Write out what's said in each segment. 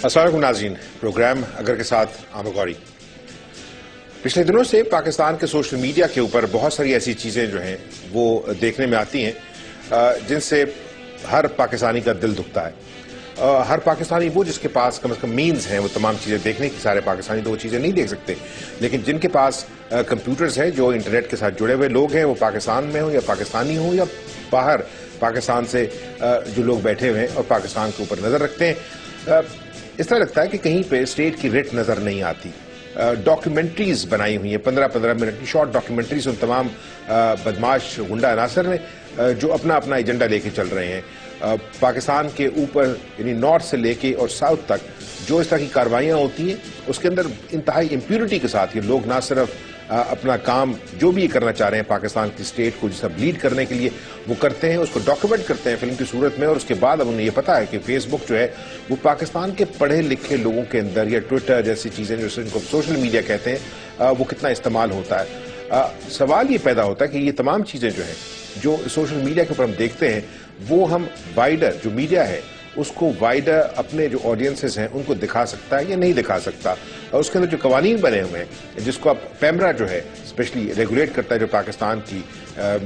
السلام علیکم ناظرین، پروگرام اگر کے ساتھ عامر غوری۔ پچھلے دنوں سے پاکستان کے سوشل میڈیا کے اوپر بہت ساری ایسی چیزیں جو ہیں وہ دیکھنے میں آتی ہیں جن سے ہر پاکستانی کا دل دکھتا ہے۔ ہر پاکستانی وہ جس کے پاس کم از کم مینز ہیں وہ تمام چیزیں دیکھنے کی، سارے پاکستانی تو وہ چیزیں نہیں دیکھ سکتے، لیکن جن کے پاس کمپیوٹرز ہیں، جو انٹرنیٹ کے ساتھ جڑے ہوئے لوگ ہیں، وہ پاکستان میں ہوں یا پاکستانی ہوں یا باہر پاکستان سے جو لوگ بیٹھے ہوئے ہیں اور پاکستان کے اوپر نظر رکھتے ہیں، اس طرح لگتا ہے کہ کہیں پہ اسٹیٹ کی رٹ نظر نہیں آتی۔ ڈاکیومنٹریز بنائی ہوئی ہیں 15-15 منٹ کی شارٹ ڈاکیومنٹریز ان تمام بدماش غنڈہ عناصر نے جو اپنا اپنا ایجنڈا لے کے چل رہے ہیں۔ پاکستان کے اوپر یعنی نارتھ سے لے کے اور ساؤتھ تک جو اس طرح کی کاروائیاں ہوتی ہیں اس کے اندر انتہائی امپیورٹی کے ساتھ یہ لوگ نہ صرف اپنا کام جو بھی کرنا چاہ رہے ہیں پاکستان کی اسٹیٹ کو جسے لیڈ کرنے کے لیے وہ کرتے ہیں، اس کو ڈاکیومنٹ کرتے ہیں فلم کی صورت میں، اور اس کے بعد اب انہیں یہ پتا ہے کہ فیس بک جو ہے وہ پاکستان کے پڑھے لکھے لوگوں کے اندر یا ٹویٹر جیسی چیزیں جو ان کو سوشل میڈیا کہتے ہیں وہ کتنا استعمال ہوتا ہے۔ سوال یہ پیدا ہوتا ہے کہ یہ تمام چیزیں جو ہیں جو سوشل میڈیا کے اوپر ہم دیکھتے ہیں وہ ہم وائڈر جو میڈیا ہے اس کو وائڈر اپنے جو آڈینسز ہیں ان کو دکھا سکتا ہے یا نہیں دکھا سکتا، اور اس کے اندر جو قوانین بنے ہوئے ہیں جس کو اب پیمرا جو ہے اسپیشلی ریگولیٹ کرتا ہے، جو پاکستان کی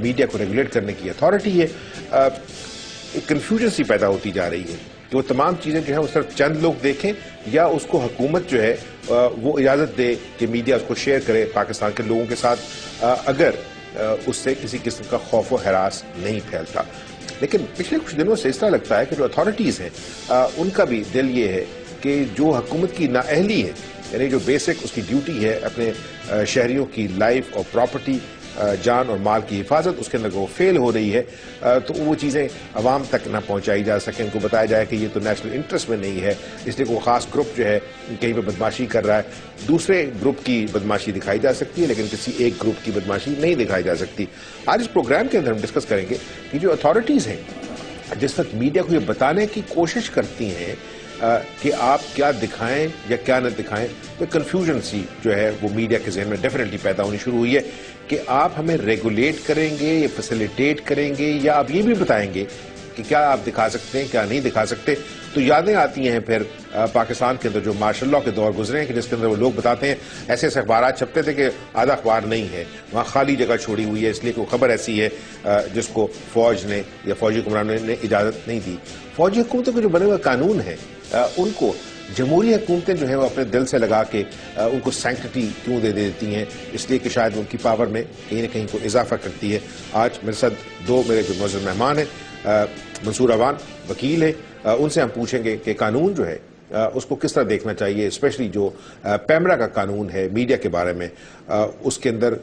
میڈیا کو ریگولیٹ کرنے کی اتھارٹی ہے، ایک کنفیوژن سی پیدا ہوتی جا رہی ہے کہ وہ تمام چیزیں جو ہیں وہ صرف چند لوگ دیکھیں یا اس کو حکومت جو ہے وہ اجازت دے کہ میڈیا اس کو شیئر کرے پاکستان کے لوگوں کے ساتھ اگر اس سے کسی قسم کا خوف و ہراس نہیں پھیلتا۔ لیکن پچھلے کچھ دنوں سے اس طرح لگتا ہے کہ جو اتھارٹیز ہیں ان کا بھی دل یہ ہے کہ جو حکومت کی نااہلی ہے، یعنی جو بیسک اس کی ڈیوٹی ہے اپنے شہریوں کی لائف اور پراپرٹی جان اور مال کی حفاظت، اس کے اندر وہ فیل ہو رہی ہے، تو وہ چیزیں عوام تک نہ پہنچائی جا سکیں، ان کو بتایا جائے کہ یہ تو نیشنل انٹرسٹ میں نہیں ہے، اس لیے کوئی خاص گروپ جو ہے کہیں پہ بدماشی کر رہا ہے، دوسرے گروپ کی بدماشی دکھائی جا سکتی ہے لیکن کسی ایک گروپ کی بدماشی نہیں دکھائی جا سکتی۔ آج اس پروگرام کے اندر ہم ڈسکس کریں گے کہ جو اتھارٹیز ہیں جس وقت میڈیا کو یہ بتانے کی کوشش کرتی ہیں کہ آپ کیا دکھائیں یا کیا نہ دکھائیں، تو کنفیوژن سی جو ہے وہ میڈیا کے ذہن میں ڈیفینیٹلی پیدا ہونی شروع ہوئی ہے کہ آپ ہمیں ریگولیٹ کریں گے یا فیسیلیٹیٹ کریں گے یا آپ یہ بھی بتائیں گے کہ کیا آپ دکھا سکتے ہیں کیا نہیں دکھا سکتے۔ تو یادیں آتی ہیں پھر پاکستان کے اندر جو مارشل لاء کے دور گزرے ہیں کہ جس کے اندر وہ لوگ بتاتے ہیں ایسے ایسے اخبارات چھپتے تھے کہ آدھا اخبار نہیں ہے، وہاں خالی جگہ چھوڑی ہوئی ہے اس لیے کہ وہ خبر ایسی ہے جس کو فوج نے یا فوجی حکمرانوں نے اجازت نہیں دی۔ فوجی حکومتوں کے جو بنے ہوئے قانون ہیں ان کو جمہوری حکومتیں جو ہیں وہ اپنے دل سے لگا کے ان کو سینکٹیٹی کیوں دے دیتی ہیں، اس لیے کہ شاید ان کی پاور میں کہیں نہ کہیں کو اضافہ کرتی ہے۔ آج میرے ساتھ دو میرے جو معزز مہمان ہیں، منصور اعوان وکیل ہیں، ان سے ہم پوچھیں گے کہ قانون جو ہے اس کو کس طرح دیکھنا چاہیے، اسپیشلی جو پیمرا کا قانون ہے میڈیا کے بارے میں، اس کے اندر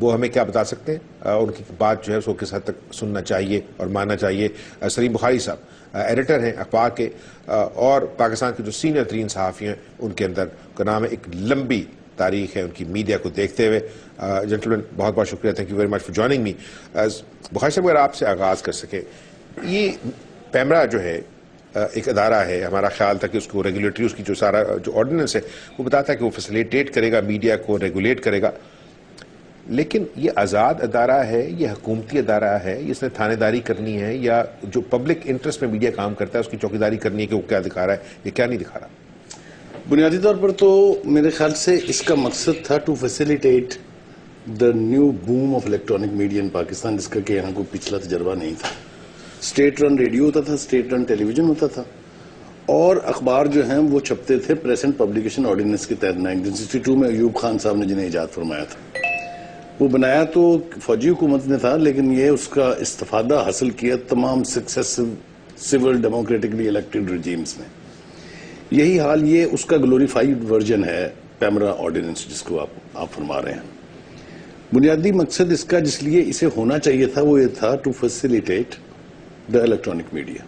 وہ ہمیں کیا بتا سکتے ہیں، ان کی بات جو ہے اس کو کس حد تک سننا چاہیے اور ماننا چاہیے۔ سلیم بخاری صاحب ایڈیٹر ہیں اخبار کے اور پاکستان کے جو سینئر ترین صحافی ہیں ان کے اندر کا نام ہے، ایک لمبی تاریخ ہے ان کی میڈیا کو دیکھتے ہوئے۔ جنٹلمین بہت بہت شکریہ، thank you very much for joining me. Bukhari صاحب اگر آپ سے آغاز کر سکیں، یہ پیمرا جو ہے ایک ادارہ ہے، ہمارا خیال تھا کہ اس کو ریگولیٹری اس کی جو سارا جو آرڈیننس ہے وہ بتاتا ہے کہ وہ فیسیلیٹیٹ کرے گا میڈیا کو، ریگولیٹ کرے گا، لیکن یہ آزاد ادارہ ہے، یہ حکومتی ادارہ ہے، اس نے تھانے داری کرنی ہے یا جو پبلک انٹرسٹ میں میڈیا کام کرتا ہے اس کی چوکیداری کرنی ہے کہ وہ کیا دکھا رہا ہے یا کیا نہیں دکھا رہا؟ بنیادی طور پر تو میرے خیال سے اس کا مقصد تھا to facilitate the new boom of electronic media in Pakistan, جس کا کہ یہاں کوئی پچھلا تجربہ نہیں تھا۔ اسٹیٹ رن ریڈیو ہوتا تھا، اسٹیٹ رن ٹیلی ویژن ہوتا تھا، اور اخبار جو ہیں وہ چھپتے تھے پریس اینڈ پبلیکیشن آرڈیننس کے تحت 1962 میں ایوب خان صاحب نے جنہیں ایجاد فرمایا تھا۔ وہ بنایا تو فوجی حکومت نے تھا، لیکن یہ اس کا استفادہ حاصل کیا تمام successive civil democratically elected regimes نے۔ یہی حال یہ اس کا گلوریفائیڈ ورژن ہے پیمرا آرڈیننس جس کو آپ فرما رہے ہیں۔ بنیادی مقصد اس کا جس لیے اسے ہونا چاہیے تھا وہ یہ تھا to facilitate the electronic media,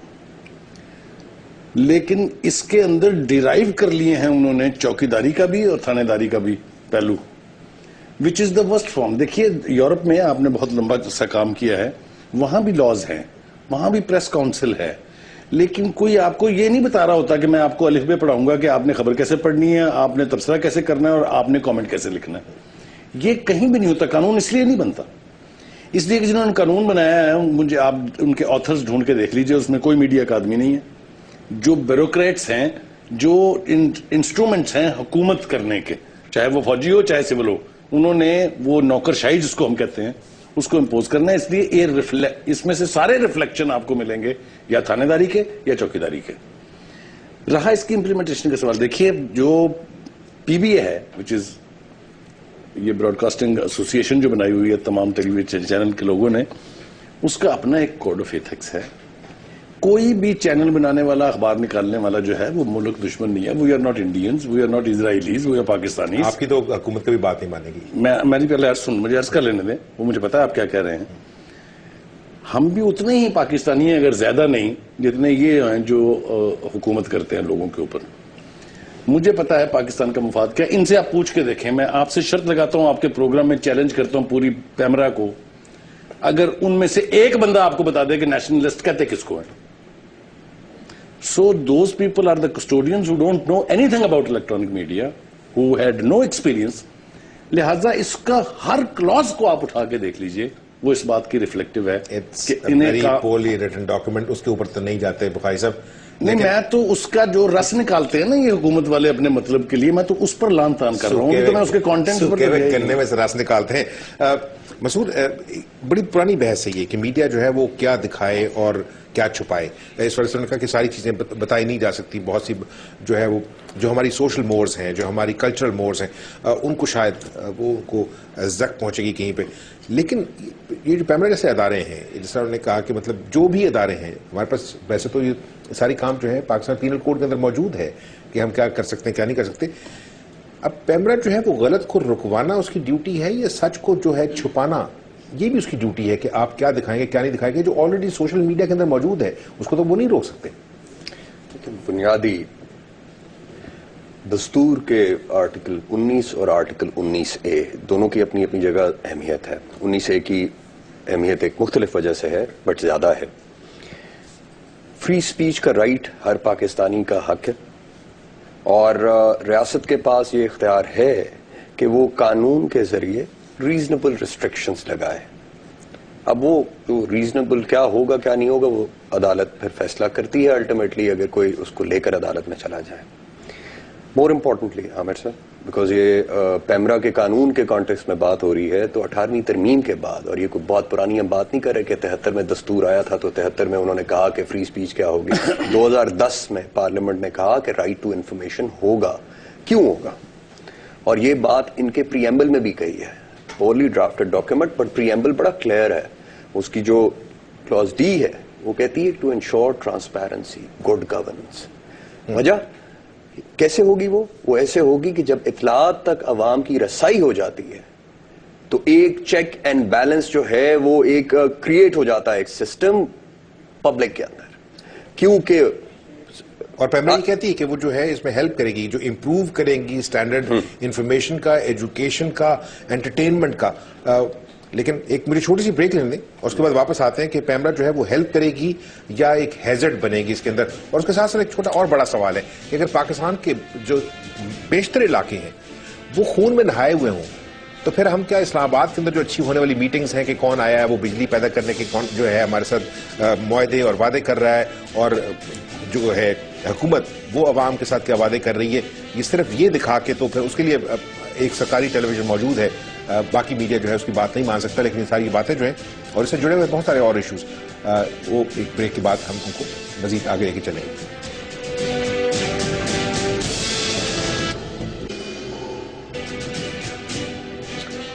لیکن اس کے اندر ڈیرائیو کر لیے ہیں انہوں نے چوکیداری کا بھی اور تھانے داری کا بھی پہلو، وچ از دا ورسٹ فارم۔ دیکھیے یورپ میں آپ نے بہت لمبا سا کام کیا ہے، وہاں بھی لاز ہیں، وہاں بھی پریس کاؤنسل ہے، لیکن کوئی آپ کو یہ نہیں بتا رہا ہوتا کہ میں آپ کو الف ب پڑھاؤں گا کہ آپ نے خبر کیسے پڑھنی ہے، آپ نے تبصرہ کیسے کرنا ہے اور آپ نے کامنٹ کیسے لکھنا ہے۔ یہ کہیں بھی نہیں ہوتا، قانون اس لیے نہیں بنتا۔ اس لیے کہ جنہوں نے قانون بنایا ہے مجھے آپ ان کے آتھرز ڈھونڈ کے دیکھ لیجئے، اس میں کوئی میڈیا کا آدمی نہیں ہے۔ جو بیوروکریٹس ہیں جو انسٹرومنٹس ہیں حکومت کرنے کے, چاہے وہ فوجی ہو چاہے سول ہو, انہوں نے وہ نوکرشاہی جس کو ہم کہتے ہیں اس کو امپوز کرنا ہے. اس لیے اس میں سے سارے ریفلیکشن آپ کو ملیں گے یا تھانے داری کے یا چوکیداری کے. رہا اس کی امپلیمنٹیشن کا سوال, دیکھیے جو پی بی اے ہے وچ از یہ براڈ کاسٹنگ ایسوسی ایشن جو بنائی ہوئی ہے تمام ٹیلی ویژن چینل کے لوگوں نے, اس کا اپنا ایک کوڈ آف ایتھکس ہے. کوئی بھی چینل بنانے والا, اخبار نکالنے والا جو ہے وہ ملک دشمن نہیں ہے. We are not Indians, we are not Israelis, we are Pakistanis. آپ کی تو حکومت کبھی بات نہیں مانے گی. میری پہلے مجھے عرض کر لینے دیں, وہ مجھے پتا ہے آپ کیا کہہ رہے ہیں. ہم بھی اتنے ہی پاکستانی ہیں, اگر زیادہ نہیں, جتنے یہ ہیں جو حکومت کرتے ہیں لوگوں کے اوپر. مجھے پتا ہے پاکستان کا مفاد کیا. ان سے آپ پوچھ کے دیکھیں, میں آپ سے شرط لگاتا ہوں, آپ کے پروگرام میں چیلنج کرتا ہوں پوری پیمرا کو, اگر ان میں سے ایک بندہ آپ کو بتا دے کہ نیشنلسٹ کہتے کس کو ہیں. So those people are the custodians who don't know anything about electronic media, who had no experience. لہذا اس کا ہر کلاز کو آپ اٹھا کے دیکھ لیجئے, وہ اس بات کی ریفلیکٹیو ہے کہ انہیں پولی ریٹن ڈاکومنٹ اس کے اوپر تو نہیں جاتے بخاری صاحب. نہیں, میں تو اس کا جو رس نکالتے ہیں نا یہ حکومت والے اپنے مطلب کے لیے, میں تو اس پر لان تان کر رہا ہوں, تو میں اس کے کانٹینٹ پر کرنے میں سے رس نکالتے ہیں. مسعود, بڑی پرانی بحث ہے یہ کہ میڈیا جو ہے وہ کیا دکھائے اور کیا چھپائے. اس وجہ سے انہوں نے کہا کہ ساری چیزیں بتائی نہیں جا سکتی. بہت سی جو ہے وہ جو ہماری سوشل مورز ہیں, جو ہماری کلچرل مورز ہیں, ان کو شاید وہ ان کو زک پہنچے گی کہیں پہ. لیکن یہ جو پیمرا جیسے ادارے ہیں, جس طرح انہوں نے کہا کہ مطلب جو بھی ادارے ہیں ہمارے پاس, ویسے تو یہ ساری کام جو ہے پاکستان پینل کوڈ کے اندر موجود ہے کہ ہم کیا کر سکتے ہیں کیا نہیں کر سکتے. اب پیمرا جو ہے وہ غلط کو رکوانا اس کی ڈیوٹی ہے, یا سچ کو جو ہے چھپانا یہ بھی اس کی ڈیوٹی ہے کہ آپ کیا دکھائیں گے کیا نہیں دکھائیں گے, جو آلریڈی سوشل میڈیا کے اندر موجود ہے اس کو تو وہ نہیں روک سکتے. بنیادی دستور کے آرٹیکل 19 اور آرٹیکل 19A دونوں کی اپنی اپنی جگہ اہمیت ہے. 19A کی اہمیت ایک مختلف وجہ سے ہے بٹ زیادہ ہے. فری سپیچ کا رائٹ ہر پاکستانی کا حق ہے, اور ریاست کے پاس یہ اختیار ہے کہ وہ قانون کے ذریعے ریزنیبل ریسٹرکشنز لگائے. اب وہ ریزنیبل کیا ہوگا کیا نہیں ہوگا وہ عدالت پھر فیصلہ کرتی ہے الٹیمیٹلی, اگر کوئی اس کو لے کر عدالت میں چلا جائے. مور امپورٹنٹلی عامر صاحب, بیکاز یہ پیمرا کے قانون کے کانٹیکسٹ میں بات ہو رہی ہے, تو 18ویں ترمیم کے بعد, اور یہ کوئی بہت پرانی ہم بات نہیں کر رہے کہ 73 میں دستور آیا تھا تو 73 میں انہوں نے کہا کہ فری سپیچ کیا ہوگی. 2010 میں پارلیمنٹ نے کہا کہ رائٹ ٹو انفارمیشن ہوگا. کیوں ہوگا؟ اور یہ بات ان کے پریمبل میں بھی کہی ہے, پورلی ڈرافٹڈ ڈاکیومنٹ, بٹ پریمبل بڑا کلیئر ہے. اس کی جو کلاز ڈی ہے وہ کہتی ہے to ensure transparency, good governance. وجہ کیسے ہوگی؟ وہ ایسے ہوگی کہ جب اطلاعات تک عوام کی رسائی ہو جاتی ہے تو ایک چیک اینڈ بیلنس جو ہے وہ ایک کریٹ ہو جاتا ہے, ایک سسٹم پبلک کے اندر. کیونکہ اور پیمرا یہ کہتی ہے کہ وہ جو ہے اس میں ہیلپ کرے گی, جو امپروو کریں گی اسٹینڈرڈ انفارمیشن کا, ایجوکیشن کا, انٹرٹینمنٹ کا. لیکن ایک مجھے چھوٹی سی بریک لینے دیں اور اس کے بعد واپس آتے ہیں کہ پیمرا جو ہے وہ ہیلپ کرے گی یا ایک ہیزرڈ بنے گی اس کے اندر. اور اس کے ساتھ ساتھ ایک چھوٹا اور بڑا سوال ہے کہ اگر پاکستان کے جو بیشتر علاقے ہیں وہ خون میں نہائے ہوئے ہوں تو پھر ہم کیا اسلام آباد کے اندر جو اچھی ہونے والی میٹنگز ہیں کہ کون آیا ہے, وہ بجلی پیدا کرنے کے کون جو ہے ہمارے ساتھ معاہدے اور وعدے کر رہا ہے, اور جو ہے حکومت وہ عوام کے ساتھ کیا وعدے کر رہی ہے, یہ صرف یہ دکھا کے تو پھر اس کے لیے ایک سرکاری ٹیلی ویژن موجود ہے, باقی میڈیا جو ہے اس کی بات نہیں مان سکتا. لیکن یہ ساری باتیں جو ہیں اور اس سے جڑے ہوئے بہت سارے اور ایشوز, وہ ایک بریک کے بعد ہم ان کو مزید آگے لے کے چلیں گے.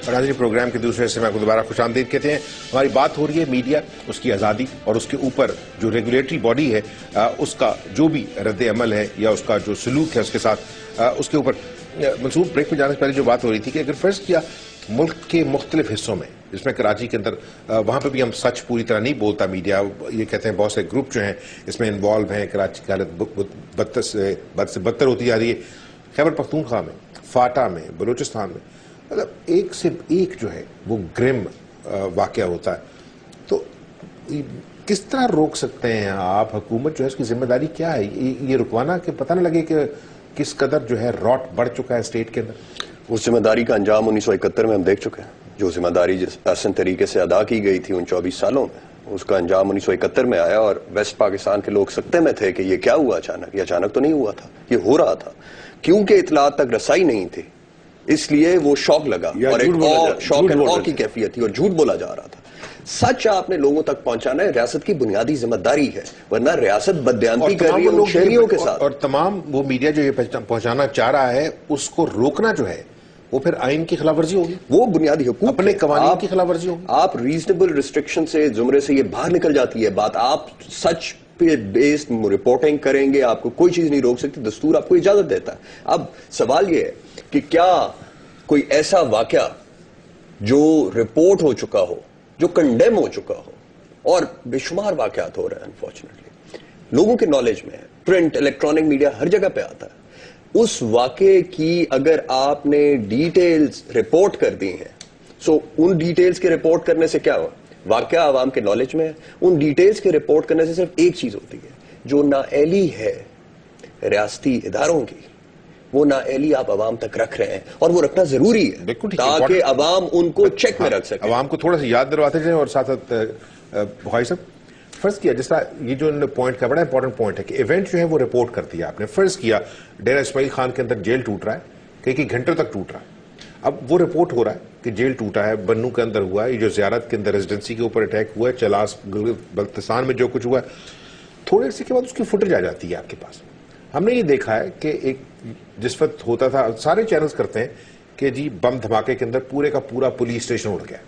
اور آج پروگرام کے دوسرے حصے میں آپ کو دوبارہ خوش آمدید کہتے ہیں. ہماری بات ہو رہی ہے میڈیا, اس کی آزادی اور اس کے اوپر جو ریگولیٹری باڈی ہے اس کا جو بھی رد عمل ہے یا اس کا جو سلوک ہے اس کے ساتھ, اس کے اوپر. منصور, بریک میں جانے سے پہلے جو بات ہو رہی تھی کہ اگر فرض کیا ملک کے مختلف حصوں میں, جس میں کراچی کے اندر, وہاں پہ بھی ہم سچ پوری طرح نہیں بولتا میڈیا, یہ کہتے ہیں بہت سے گروپ جو ہیں اس میں انوالو ہیں, کراچی کی حالت بد سے بدتر ہوتی جا رہی ہے. خیبر پختونخوا میں, فاٹا میں, بلوچستان میں, مطلب ایک سے ایک جو ہے وہ گرم واقعہ ہوتا ہے. تو کس طرح روک سکتے ہیں آپ؟ حکومت جو ہے اس کی ذمہ داری کیا ہے یہ رکوانا, کہ پتہ نہ لگے کہ کس قدر جو ہے راٹ بڑھ چکا ہے اسٹیٹ کے اندر؟ اس ذمہ داری کا انجام 1971 میں ہم دیکھ چکے ہیں. جو ذمہ داری جس احسن طریقے سے ادا کی گئی تھی ان 24 سالوں میں, اس کا انجام 1971 میں آیا اور ویسٹ پاکستان کے لوگ سکتے میں تھے کہ یہ کیا ہوا اچانک. یہ اچانک تو نہیں ہوا تھا, یہ ہو رہا تھا. کیونکہ اطلاعات تک رسائی نہیں تھی اس لیے وہ شوق لگا اور ایک شوق اینڈ آ کی کیفیت تھی اور جھوٹ بولا جا رہا تھا. سچ آپ نے لوگوں تک پہنچانا ہے, ریاست کی بنیادی ذمہ داری ہے, ورنہ ریاست بددیانتی کر رہی ہے ان شہریوں کے ساتھ. اور تمام وہ میڈیا جو یہ پہنچانا چاہ رہا ہے اس کو روکنا جو ہے وہ پھر آئین کی خلاف ورزی ہوگی, وہ بنیادی حقوق اپنے قوانین کی خلاف ورزی ہوگی. آپ ریزنیبل ریسٹرکشن سے زمرے سے یہ باہر نکل جاتی ہے بات. آپ سچ پہ بیسڈ رپورٹنگ کریں گے, آپ کو کوئی چیز نہیں روک سکتی, دستور آپ کو اجازت دیتا ہے. اب سوال یہ ہے کہ کیا کوئی ایسا واقعہ جو رپورٹ ہو چکا ہو, جو کنڈیم ہو چکا ہو, اور بے شمار واقعات ہو رہے ہیں انفارچونیٹلی, لوگوں کے نالج میں ہے, پرنٹ الیکٹرانک میڈیا ہر جگہ پہ آتا ہے, اس واقعے کی اگر آپ نے ڈیٹیلز رپورٹ کر دی ہیں, سو ان ڈیٹیلز کے رپورٹ کرنے سے کیا ہوا, واقعہ عوام کے نالج میں ہے, ان ڈیٹیلز کے رپورٹ کرنے سے صرف ایک چیز ہوتی ہے, جو نااہلی ہے ریاستی اداروں کی, وہ نااہلی آپ عوام تک رکھ رہے ہیں, اور وہ رکھنا ضروری ہے تاکہ عوام ان کو چیک میں رکھ سکے. عوام کو تھوڑا سا یاد دلواتے جائیں. اور ساتھ ساتھ بخاری صاحب فرض کیا, جس طرح یہ جو پوائنٹ کا بڑا امپورٹنٹ پوائنٹ ہے کہ ایونٹ جو ہے وہ رپورٹ کر دیا آپ نے, فرض کیا ڈیرہ اسماعیل خان کے اندر جیل ٹوٹ رہا ہے, کئی گھنٹوں تک ٹوٹ رہا ہے, اب وہ رپورٹ ہو رہا ہے کہ جیل ٹوٹا ہے, بنو کے اندر ہوا ہے, یہ جو زیارت کے اندر ریزیڈنسی کے اوپر اٹیک ہوا ہے, چلاس بلتستان میں جو کچھ ہوا ہے, تھوڑے سے کے بعد اس کی فوٹیج آ جاتی ہے آپ کے پاس. ہم نے یہ دیکھا ہے کہ ایک جس وقت ہوتا تھا, سارے چینلز کرتے ہیں کہ جی بم دھماکے کے اندر پورے کا پورا پولیس اسٹیشن اڑ گیا,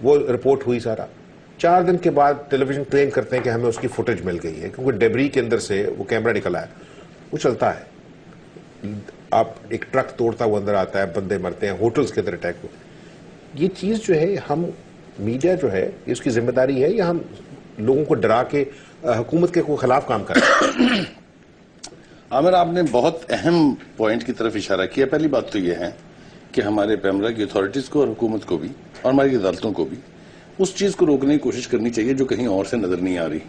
وہ رپورٹ ہوئی سارا, 4 دن کے بعد ٹیلی ویژن کلیم کرتے ہیں کہ ہمیں اس کی فوٹیج مل گئی ہے کیونکہ ڈیبری کے اندر سے وہ کیمرہ نکلا ہے, وہ چلتا ہے. آپ ایک ٹرک توڑتا ہوا اندر آتا ہے, بندے مرتے ہیں, ہوٹلز کے اندر اٹیک ہوئے. یہ چیز جو ہے ہم میڈیا جو ہے اس کی ذمہ داری ہے یا ہم لوگوں کو ڈرا کے حکومت کے خلاف کام کر رہے ہیں؟ عامر, آپ نے بہت اہم پوائنٹ کی طرف اشارہ کیا. پہلی بات تو یہ ہے کہ ہمارے پیمرا کی اتھارٹیز کو اور حکومت کو بھی اور ہماری عدالتوں کو بھی اس چیز کو روکنے کی کوشش کرنی چاہیے جو کہیں اور سے نظر نہیں آ رہی.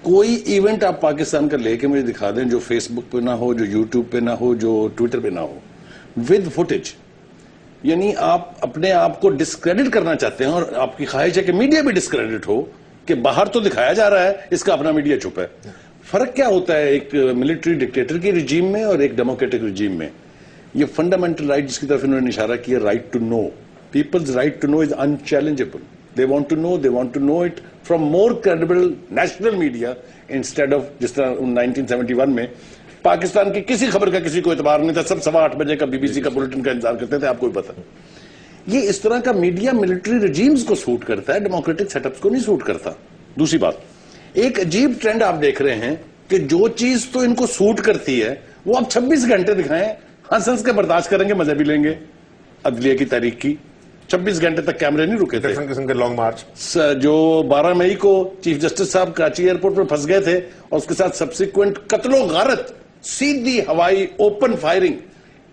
کوئی ایونٹ آپ پاکستان کا لے کے مجھے دکھا دیں جو فیس بک پہ نہ ہو, جو یوٹیوب پہ نہ ہو, جو ٹویٹر پہ نہ ہو, ود فوٹیج. یعنی آپ اپنے آپ کو ڈسکریڈٹ کرنا چاہتے ہیں اور آپ کی خواہش ہے کہ میڈیا بھی ڈسکریڈٹ ہو کہ باہر تو دکھایا جا رہا ہے, اس کا اپنا میڈیا چپ ہے. فرق کیا ہوتا ہے ایک ملٹری ڈکٹیٹر کی رجیم میں اور ایک ڈیموکریٹک رجیم میں؟ یہ فنڈامنٹل رائٹ جس کی طرف انہوں نے اشارہ کیا, right to know. People's right to know is unchallengeable. They want to know it from more credible national media instead of جس طرح 1971 میں پاکستان کی کسی خبر کا کسی کو اعتبار نہیں تھا, سب 8:15 بجے کا BBC کا بلیٹن کا انتظار کرتے تھے, آپ کو بھی پتا. یہ اس طرح کا میڈیا ملٹری رجیمز کو سوٹ کرتا ہے, ڈیموکریٹک سیٹ اپس کو نہیں سوٹ کرتا. دوسری بات, ایک عجیب ٹرینڈ آپ دیکھ رہے ہیں کہ جو چیز تو ان کو سوٹ کرتی ہے وہ آپ 26 گھنٹے دکھائیں, ہنس ہنس کے برداشت کریں گے, مزے بھی لیں گے. عدلیہ کی تاریخ کی 26 گھنٹے تک کیمرے نہیں رکے تھے. قسم کے لانگ مارچ جو 12 مئی کو چیف جسٹس صاحب کراچی ایئرپورٹ پر پھنس گئے تھے اور اس کے ساتھ سبسیکوینٹ قتل و غارت, سیدھی ہوائی اوپن فائرنگ,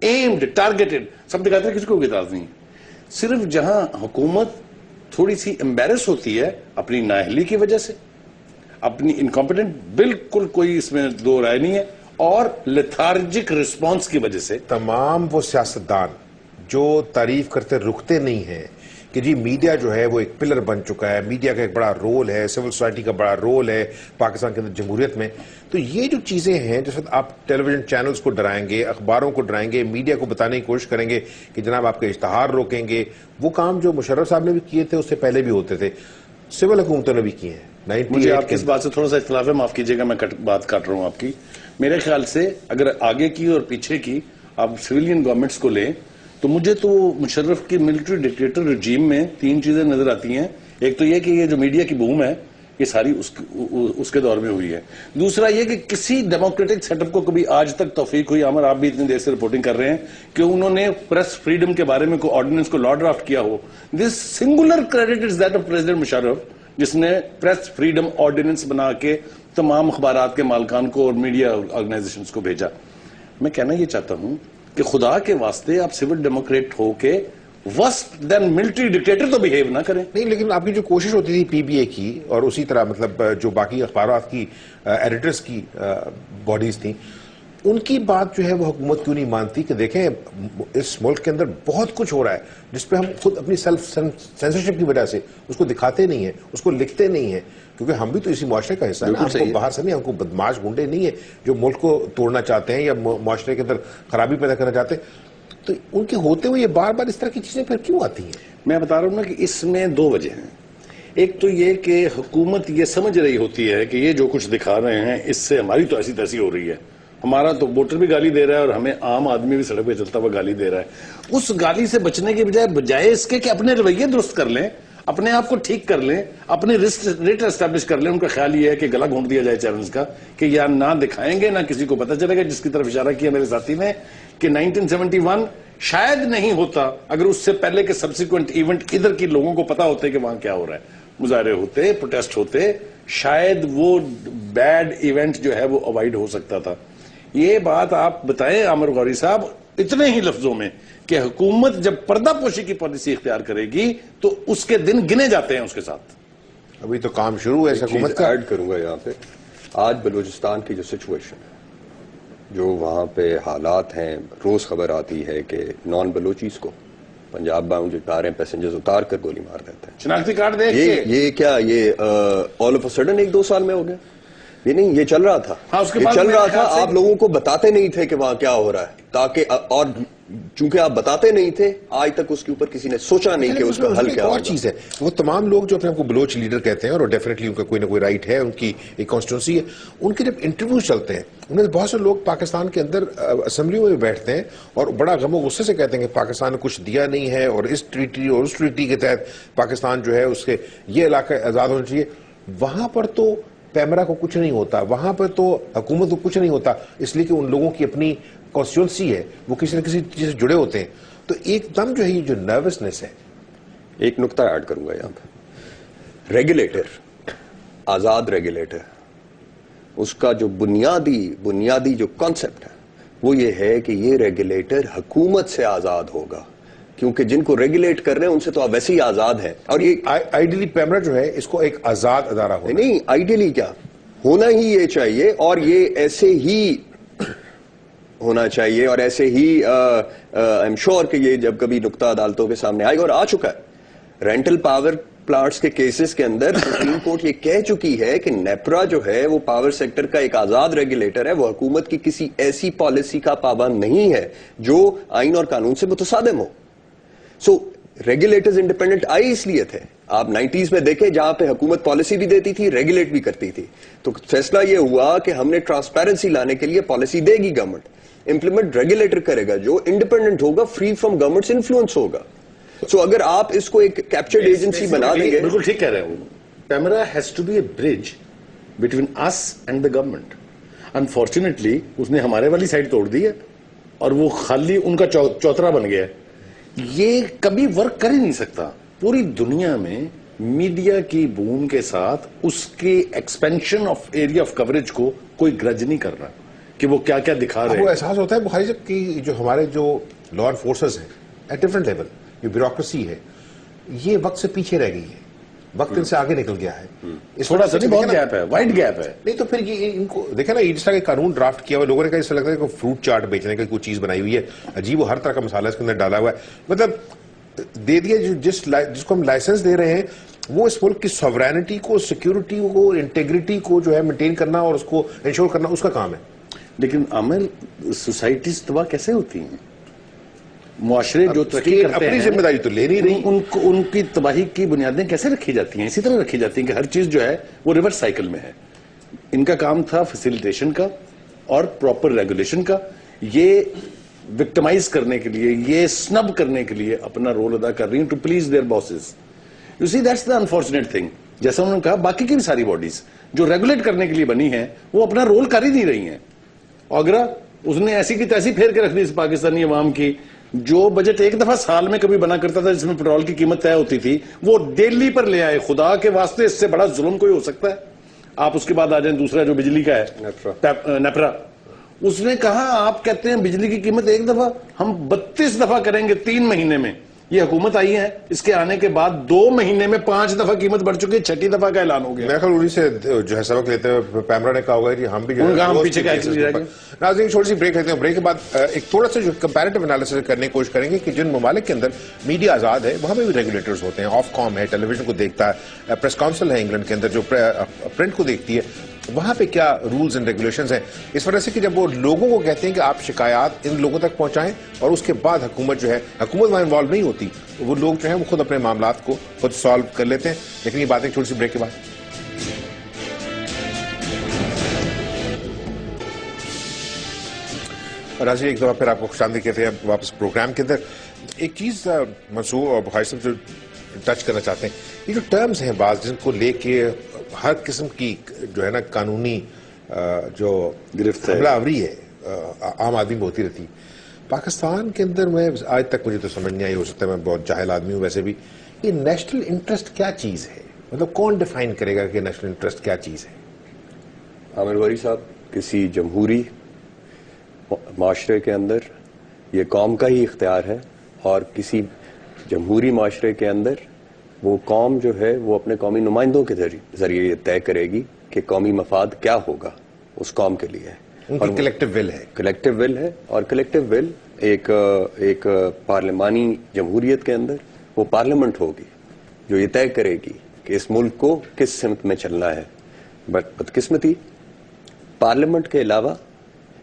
ایمڈ, ٹارگیٹڈ, سب دکھاتے ہیں, کسی کو اعتراض نہیں. صرف جہاں حکومت تھوڑی سی امبیرس ہوتی ہے اپنی نااہلی کی وجہ سے, اپنی انکمپیٹنٹ, بالکل کوئی اس میں دو رائے نہیں ہے, اور لیتھارجک رسپانس کی وجہ سے تمام وہ سیاستدان جو تعریف کرتے رکتے نہیں ہیں کہ جی میڈیا جو ہے وہ ایک پلر بن چکا ہے, میڈیا کا ایک بڑا رول ہے, سول سوسائٹی کا بڑا رول ہے پاکستان کے اندر جمہوریت میں. تو یہ جو چیزیں ہیں جس وقت آپ ٹیلی ویژن چینلز کو ڈرائیں گے, اخباروں کو ڈرائیں گے, میڈیا کو بتانے کی کوشش کریں گے کہ جناب آپ کے اشتہار روکیں گے, وہ کام جو مشرف صاحب نے بھی کیے تھے اس سے پہلے بھی ہوتے تھے, سول حکومتوں نے بھی کیے ہیں. مجھے آپ کی اس بات سے تھوڑا سا اختلاف ہے, معاف کیجیے گا میں بات کاٹ رہا ہوں آپ کی. میرے خیال سے اگر آگے کی اور پیچھے کی آپ سویلین گورنمنٹس کو لیں تو مجھے تو مشرف کی ملٹری ڈکٹیٹر رجیم میں 3 چیزیں نظر آتی ہیں. ایک تو یہ کہ یہ جو میڈیا کی بوم ہے یہ ساری اس کے دور میں ہوئی ہے. دوسرا یہ کہ کسی ڈیموکریٹک سیٹ اپ کو کبھی آج تک توفیق ہوئی, عامر آپ بھی اتنی دیر سے رپورٹنگ کر رہے ہیں, کہ انہوں نے پریس فریڈم کے بارے میں کوئی آرڈیننس کو لا ڈرافٹ کیا ہو. This singular credit is that of president Musharraf, جس نے پریس فریڈم آرڈیننس بنا کے تمام اخبارات کے مالکان کو اور میڈیا آرگنائزیشنز کو بھیجا. میں کہنا یہ چاہتا ہوں کہ خدا کے واسطے آپ سول ڈیموکریٹ ہو کے ورسٹ دین ملٹری ڈکٹیٹر تو بہیو نہ کریں. نہیں, لیکن آپ کی جو کوشش ہوتی تھی PBA کی اور اسی طرح مطلب جو باقی اخبارات کی ایڈیٹرز کی باڈیز تھیں, ان کی بات جو ہے وہ حکومت کیوں نہیں مانتی کہ دیکھیں اس ملک کے اندر بہت کچھ ہو رہا ہے جس پہ ہم خود اپنی سیلف سینسرشپ کی وجہ سے اس کو دکھاتے نہیں ہیں, اس کو لکھتے نہیں ہیں, کیونکہ ہم بھی تو اسی معاشرے کا حصہ ہیں. ہم کو باہر سے نہیں, ہم کو بدماش گنڈے نہیں ہیں جو ملک کو توڑنا چاہتے ہیں یا معاشرے کے اندر خرابی پیدا کرنا چاہتے ہیں. تو ان کے ہوتے ہوئے یہ بار بار اس طرح کی چیزیں پھر کیوں آتی ہیں؟ میں بتا رہا ہوں نا کہ اس میں دو وجہ ہیں. ایک تو یہ کہ حکومت یہ سمجھ رہی ہوتی ہے کہ یہ جو کچھ دکھا رہے ہیں اس سے ہماری تو ایسی تیسی ہو رہی ہے, ہمارا تو ووٹر بھی گالی دے رہا ہے اور ہمیں عام آدمی بھی سڑک پہ چلتا ہوا گالی دے رہا ہے. اس گالی سے بچنے کے بجائے اس کے کہ اپنے رویے درست کر لیں, اپنے آپ کو ٹھیک کر لیں, اپنے ریٹ اسٹیبلش کر لیں. ان کا خیال یہ ہے کہ گلا گھونٹ دیا جائے چیلنج کا کہ یا نہ دکھائیں گے نہ کسی کو پتہ چلے گا, جس کی طرف اشارہ کیا میرے ساتھی نے کہ 1971 شاید نہیں ہوتا اگر اس سے پہلے کے سبسیکوینٹ ایونٹ ادھر کی لوگوں کو پتا ہوتے کہ وہاں کیا ہو رہا ہے, مظاہرے ہوتے, پروٹیسٹ ہوتے, شاید وہ بیڈ ایونٹ جو ہے وہ اوائڈ ہو سکتا تھا. یہ بات آپ بتائیں عامر غوری صاحب اتنے ہی لفظوں میں کہ حکومت جب پردہ پوشی کی پالیسی اختیار کرے گی تو اس کے دن گنے جاتے ہیں اس کے ساتھ. ابھی تو کام شروع ہے حکومت کا. ایڈ کروں گا یہاں پہ, آج بلوچستان کی جو سچویشن ہے, جو وہاں پہ حالات ہیں, روز خبر آتی ہے کہ نان بلوچیز کو پنجاب باؤنڈ کاریں پیسنجرز اتار کر گولی مار دیتے ہیں. شناختی کارڈ دیکھ کے یہ کیا یہ آل آف اے سڈن 1-2 سال میں ہو گیا؟ یہ نہیں, یہ چل رہا تھا. یہ چل رہا تھا, آپ لوگوں کو بتاتے نہیں تھے کہ وہاں کیا ہو رہا ہے, تاکہ اور چونکہ آپ بتاتے نہیں تھے آج تک اس کے اوپر کسی نے سوچا نہیں کہ اس کا حل کیا ہوگا. اور چیز ہے, وہ تمام لوگ جو اپنے آپ کو بلوچ لیڈر کہتے ہیں اور ڈیفینیٹلی ان کا کوئی نہ کوئی رائٹ ہے, ان کی ایک کانسٹیٹوئنسی ہے, ان کے جب انٹرویوز چلتے ہیں ان میں بہت سے لوگ پاکستان کے اندر اسمبلیوں میں بیٹھتے ہیں اور بڑا غم و غصے سے کہتے ہیں کہ پاکستان نے کچھ دیا نہیں ہے اور اس ٹریٹی اور اس ٹریٹی کے تحت پاکستان جو ہے اس کے یہ علاقہ آزاد ہونا چاہیے. وہاں پر تو پیمرا کو کچھ نہیں ہوتا, وہاں پر تو حکومت کو کچھ نہیں ہوتا, اس لیے کہ ان لوگوں کی اپنی کانسٹیٹوئنسی ہے, وہ کسی نہ کسی چیز سے جڑے ہوتے ہیں. تو ایک دم جو ہے یہ جو نروسنس ہے. ایک نقطہ ایڈ کروں گا یہاں پہ, ریگولیٹر, آزاد ریگولیٹر, اس کا جو بنیادی جو کانسیپٹ ہے وہ یہ ہے کہ یہ ریگولیٹر حکومت سے آزاد ہوگا, کیونکہ جن کو ریگولیٹ کر رہے ہیں ان سے تو آپ ویسے ہی آزاد ہیں. اور یہ آئیڈیلی پیمرا جو ہے اس کو ایک آزاد ادارہ ہونا, نہیں آئیڈیلی کیا ہونا ہی یہ چاہیے, اور یہ ایسے ہی ہونا چاہیے, اور ایسے ہی آئی ایم شیور کہ یہ جب کبھی نقطہ عدالتوں کے سامنے آئے گا, اور آ چکا ہے. رینٹل پاور پلانٹس کے کیسز کے اندر سپریم کورٹ یہ کہہ چکی ہے کہ نیپرا جو ہے وہ پاور سیکٹر کا ایک آزاد ریگولیٹر ہے, وہ حکومت کی کسی ایسی پالیسی کا پابند نہیں ہے جو آئین اور قانون سے متصادم ہو. سو ریگولیٹرز انڈیپینڈنٹ آئے اس لیے تھے. آپ 90s میں دیکھیں جہاں پہ حکومت پالیسی بھی دیتی تھی, ریگولیٹ بھی کرتی تھی, تو فیصلہ یہ ہوا کہ ہم نے ٹرانسپیرنسی لانے کے لیے پالیسی دے گی گورنمنٹ, امپلیمنٹ ریگولیٹر کرے گا جو انڈیپینڈنٹ ہوگا, فری فرام گورنمنٹس انفلوئنس ہوگا. سو اگر آپ اس کو ایک کیپچرڈ ایجنسی بنا دیں گے. بالکل ٹھیک کہہ رہے ہیں, PEMRA has to be a bridge between us and the government. Unfortunately اس نے ہمارے والی سائڈ توڑ دی ہے اور وہ خالی ان کا چوترا بن گیا ہے. یہ کبھی ورک کر ہی نہیں سکتا. پوری دنیا میں میڈیا کی بوم کے ساتھ اس کے expansion of area of coverage کو کوئی گرج نہیں کر رہا کہ وہ کیا کیا دکھا رہے ہیں. وہ احساس ہوتا ہے بخاری صاحب کی جو ہمارے جو لا انفورسرز ہیں ایٹ ڈفرنٹ لیول, جو بیوروکریسی ہے یہ وقت سے پیچھے رہ گئی ہے, وقت ان سے آگے نکل گیا ہے. تھوڑا سا بہت گیپ ہے, وائڈ گیپ ہے. نہیں تو پھر یہ ان کو دیکھیں نا, اس طرح کا قانون ڈرافٹ کیا ہوا لوگوں نے کہا, اس سے لگتا ہے کہ فروٹ چاٹ بیچنے کی کوئی چیز بنائی ہوئی ہے, عجیب وہ ہر طرح کا مسالہ اس کے اندر ڈالا ہوا ہے. مطلب دے دیا جس کو ہم لائسنس دے رہے ہیں وہ اس ملک کی سوورینٹی کو, سیکیورٹی کو, انٹیگریٹی کو جو ہے مینٹین کرنا اور اس کو انشور کرنا اس کا کام ہے. لیکن عامر سوسائٹیز تباہ کیسے ہوتی ہیں؟ معاشرے جو ترقی کرتے اپنی ہیں ذمہ داری تو لے نہیں رہی, ان کی تباہی کی بنیادیں کیسے رکھی جاتی ہیں؟ اسی طرح رکھی جاتی ہیں کہ ہر چیز جو ہے وہ ریورس سائیکل میں ہے. ان کا کام تھا فیسیلیٹیشن کا اور پراپر ریگولیشن کا. یہ وکٹمائز کرنے کے لیے, یہ سنب کرنے کے لیے اپنا رول ادا کر رہی ہیں to please their bosses. You see that's the unfortunate thing. جیسا انہوں نے کہا باقی کی بھی ساری باڈیز جو ریگولیٹ کرنے کے لیے بنی ہیں وہ اپنا رول کر ہی نہیں رہی ہیں. اگرا اس نے ایسی کی تیسی پھیر کے رکھ دی اس پاکستانی عوام کی. جو بجٹ ایک دفعہ سال میں کبھی بنا کرتا تھا جس میں پیٹرول کی قیمت طے ہوتی تھی, وہ ڈیلی پر لے آئے. خدا کے واسطے اس سے بڑا ظلم کوئی ہو سکتا ہے؟ آپ اس کے بعد آ جائیں دوسرا جو بجلی کا ہے نیپرا. اس نے کہا آپ کہتے ہیں بجلی کی قیمت ایک دفعہ, ہم 32 دفعہ کریں گے 3 مہینے میں. یہ حکومت آئی ہے, اس کے آنے کے بعد 2 مہینے میں 5 دفعہ قیمت بڑھ چکی ہے, 6ٹھی دفعہ کا اعلان ہو گیا. میرے خیال انہیں سے جو ہے سبق لیتے ہوئے پیمرا نے کہا ہوگا کہ ہم بھی جو ہے پیچھے ناظرین چھوٹی سی بریک لیتے ہیں. بریک کے بعد ایک تھوڑا سا جو کمپیریٹو انالیسس کرنے کی کوشش کریں گے کہ جن ممالک کے اندر میڈیا آزاد ہے وہاں پہ بھی ریگولیٹرز ہوتے ہیں. آف کام ہے, ٹیلی ویژن کو دیکھتا ہے, پریس کاؤنسل ہے انگلینڈ کے اندر جو پرنٹ کو دیکھتی ہے, وہاں پہ کیا رولز اینڈ ریگولیشنز ہیں. اس وجہ سے کہ جب وہ لوگوں کو کہتے ہیں کہ آپ شکایات ان لوگوں تک پہنچائیں اور اس کے بعد حکومت جو ہے, حکومت وہاں انوالو نہیں ہوتی, وہ لوگ جو ہیں وہ خود اپنے معاملات کو خود سالو کر لیتے ہیں. لیکن یہ بات ایک چھوٹی سی بریک کے بعد. راضی ایک دفعہ پھر آپ کو خوش آمدید کہتے ہیں واپس پروگرام کے اندر. ایک چیز منصور اور بخاری صاحب جو ٹچ کرنا چاہتے ہیں, یہ جو ٹرمز ہیں بعض جن کو لے کے ہر قسم کی جو ہے نا قانونی جو حملہ آوری ہے عام آدمی میں ہوتی رہتی. پاکستان کے اندر میں آج تک مجھے تو سمجھ نہیں آئی, ہو سکتا ہے میں بہت جاہل آدمی ہوں ویسے بھی, یہ نیشنل انٹرسٹ کیا چیز ہے؟ مطلب کون ڈیفائن کرے گا کہ نیشنل انٹرسٹ کیا چیز ہے؟ عامر غوری صاحب, کسی جمہوری معاشرے کے اندر یہ قوم کا ہی اختیار ہے, اور کسی جمہوری معاشرے کے اندر وہ قوم جو ہے وہ اپنے قومی نمائندوں کے ذریعے یہ طے کرے گی کہ قومی مفاد کیا ہوگا اس قوم کے لیے. اور کلیکٹیو ول ہے, کلیکٹیو ول ہے, اور کلیکٹیو ول ایک پارلیمانی جمہوریت کے اندر وہ پارلیمنٹ ہوگی جو یہ طے کرے گی کہ اس ملک کو کس سمت میں چلنا ہے. بدقسمتی پارلیمنٹ کے علاوہ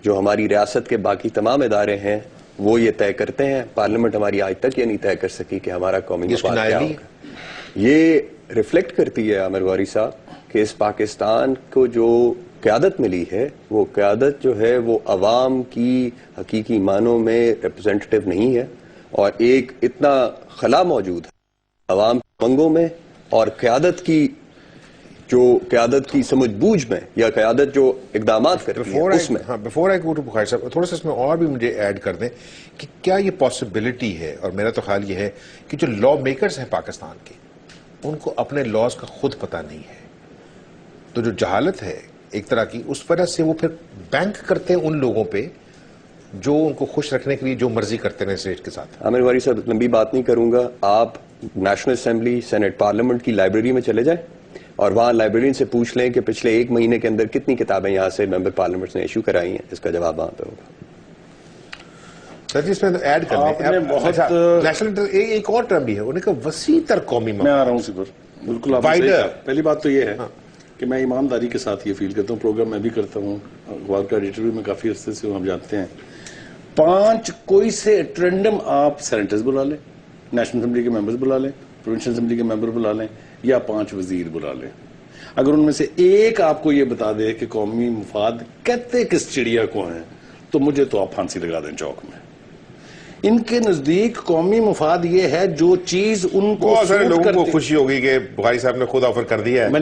جو ہماری ریاست کے باقی تمام ادارے ہیں وہ یہ طے کرتے ہیں. پارلیمنٹ ہماری آج تک یہ نہیں طے کر سکی کہ ہمارا قومی مفاد کیا ہوگا. یہ ریفلیکٹ کرتی ہے عامر غوری صاحب کہ اس پاکستان کو جو قیادت ملی ہے وہ قیادت جو ہے وہ عوام کی حقیقی معنوں میں ریپرزینٹیو نہیں ہے, اور ایک اتنا خلا موجود ہے عوام کی منگوں میں اور قیادت کی سمجھ بوجھ میں یا قیادت جو اقدامات کرتی ہے اس میں. بفور آئی گو ٹو بخاری صاحب, تھوڑا سا اس میں اور بھی مجھے ایڈ کر دیں کہ کیا یہ پاسبلٹی ہے, اور میرا تو خیال یہ ہے کہ جو لا میکرز ہیں پاکستان کے ان کو اپنے لاز کا خود پتہ نہیں ہے, تو جو جہالت ہے ایک طرح کی, اس وجہ سے وہ پھر بینک کرتے ہیں ان لوگوں پہ جو ان کو خوش رکھنے کے لیے جو مرضی کرتے ہیں اسٹیٹ کے ساتھ. عامر غوری صاحب لمبی بات نہیں کروں گا, آپ نیشنل اسمبلی سینٹ پارلیمنٹ کی لائبریری میں چلے جائیں اور وہاں لائبریرین سے پوچھ لیں کہ پچھلے 1 مہینے کے اندر کتنی کتابیں یہاں سے ممبر پارلیمنٹ نے ایشو کرائی ہیں, اس کا جواب وہاں پہ ہوگا. سر جی اس میں ایڈ کرنے نیشنل ایک اور ٹرم بھی ہے, انہیں کا وسیع تر قومی میں آ رہا ہوں سپر. بالکل پہلی بات تو یہ ہے کہ میں ایمانداری کے ساتھ یہ فیل کرتا ہوں, پروگرام میں بھی کرتا ہوں, اخبار کا ایڈیٹر بھی میں کافی عرصے سے ہوں, ہم جانتے ہیں 5 کوئی سے ٹرینڈم آپ سینیٹرز بلا لیں, نیشنل اسمبلی کے ممبرز بلا لیں, پروونشل اسمبلی کے ممبر بلا لیں, یا 5 وزیر بلا لیں. اگر ان میں سے ایک آپ کو یہ بتا دے کہ قومی مفاد کہتے کس چڑیا کو ہیں تو مجھے تو آپ پھانسی لگا دیں چوک میں. ان کے نزدیک قومی مفاد یہ ہے جو چیز ان کو بہت سارے لوگوں کو خوشی ہوگی کہ بخاری صاحب نے خود آفر کر دیا ہے, میں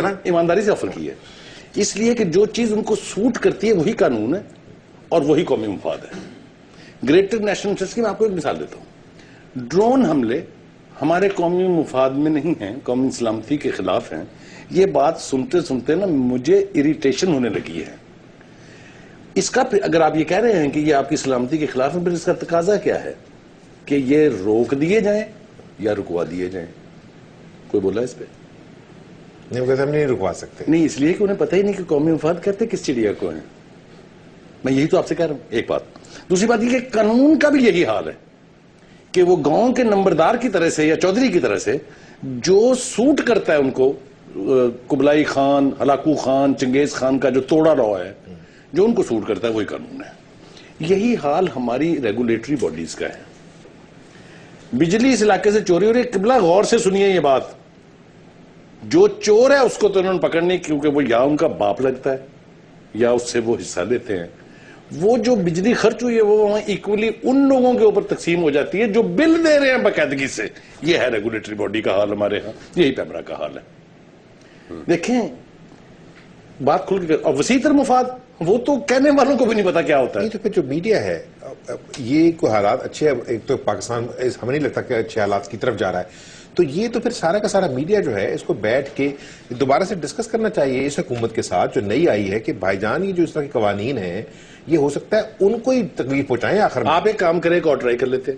نے ایمانداری سے آفر کی ہے, اس لیے کہ جو چیز ان کو سوٹ کرتی ہے وہی قانون ہے اور وہی قومی مفاد ہے. گریٹر نیشنل انٹرسٹ کی میں آپ کو ایک مثال دیتا ہوں. ڈرون حملے ہمارے قومی مفاد میں نہیں ہیں, قومی سلامتی کے خلاف ہیں. یہ بات سنتے سنتے نا مجھے اریٹیشن ہونے لگی ہے. اس کا اگر آپ یہ کہہ رہے ہیں کہ یہ آپ کی سلامتی کے خلاف ہے, پھر اس کا تقاضا کیا ہے کہ یہ روک دیے جائیں یا رکوا دیے جائیں؟ کوئی بولا اس پہ؟ نہیں, وہ کہتے ہم نہیں رکوا سکتے. نہیں, اس لیے کہ انہیں پتہ ہی نہیں کہ قومی مفاد کہتے کس چڑیا کو ہیں. میں یہی تو آپ سے کہہ رہا ہوں. ایک بات. دوسری بات یہ کہ قانون کا بھی یہی حال ہے کہ وہ گاؤں کے نمبردار کی طرح سے یا چودھری کی طرح سے جو سوٹ کرتا ہے ان کو, قبلائی خان, ہلاکو خان, چنگیز خان کا جو توڑا لا ہے, جو ان کو سوٹ کرتا ہے وہی قانون ہے. یہی حال ہماری ریگولیٹری باڈیز کا ہے. بجلی اس علاقے سے چوری ہو رہی ہے, قبلہ غور سے سنیے یہ بات, جو چور ہے اس کو تو انہوں نے پکڑنے کیونکہ وہ یا ان کا باپ لگتا ہے یا اس سے وہ حصہ دیتے ہیں. وہ جو بجلی خرچ ہوئی ہے وہ وہاں ایکولی ان لوگوں کے اوپر تقسیم ہو جاتی ہے جو بل دے رہے ہیں باقاعدگی سے. یہ ہے ریگولیٹری باڈی کا حال ہمارے ہاں, یہی پیمرا کا حال ہے. دیکھیں بات کھل کے, اور وسیع تر مفاد وہ تو کہنے والوں کو بھی نہیں پتا کیا ہوتا ہے. تو پھر جو میڈیا ہے یہ کوئی حالات اچھے, ایک تو پاکستان ہمیں نہیں لگتا کہ اچھے حالات کی طرف جا رہا ہے, تو یہ تو پھر سارا کا سارا میڈیا جو ہے اس کو بیٹھ کے دوبارہ سے ڈسکس کرنا چاہیے اس حکومت کے ساتھ جو نئی آئی ہے کہ بھائی جان یہ جو اس طرح کے قوانین ہیں یہ ہو سکتا ہے ان کو ہی تکلیف پہنچائیں. آخر آپ ایک کام کریں, ایک اور ٹرائی کر لیتے,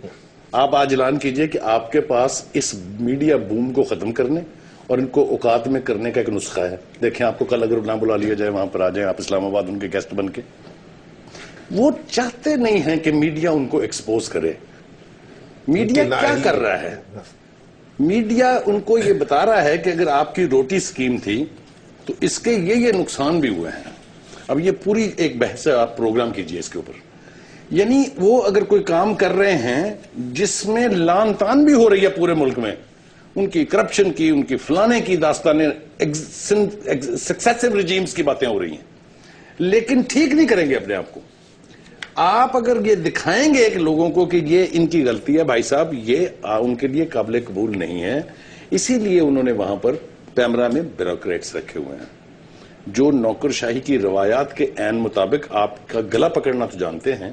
آپ آج اعلان کیجئے کہ آپ کے پاس اس میڈیا بوم کو ختم کرنے اور ان کو اوقات میں کرنے کا ایک نسخہ ہے. دیکھیں آپ کو کل اگر نہ بلا لیا جائے وہاں پر آ جائیں آپ اسلام آباد ان کے گیسٹ بن کے. وہ چاہتے نہیں ہیں کہ میڈیا ان کو ایکسپوز کرے. میڈیا کیا کر رہا ہے؟ میڈیا ان کو یہ بتا رہا ہے کہ اگر آپ کی روٹی سکیم تھی تو اس کے یہ نقصان بھی ہوئے ہیں. اب یہ پوری ایک بحث ہے, آپ پروگرام کیجئے اس کے اوپر. یعنی وہ اگر کوئی کام کر رہے ہیں جس میں لان تان بھی ہو رہی ہے پورے ملک میں, ان کی کرپشن کی, ان کی فلانے کی داستانیں, سکسیسو رجیمز کی باتیں ہو رہی ہیں, لیکن ٹھیک نہیں کریں گے اپنے آپ کو. آپ اگر یہ دکھائیں گے کہ لوگوں کو کہ یہ ان کی غلطی ہے, بھائی صاحب یہ ان کے لیے قابل قبول نہیں ہے. اسی لیے انہوں نے وہاں پر پیمرا میں بیوروکریٹس رکھے ہوئے ہیں جو نوکرشاہی کی روایات کے عین مطابق آپ کا گلا پکڑنا تو جانتے ہیں.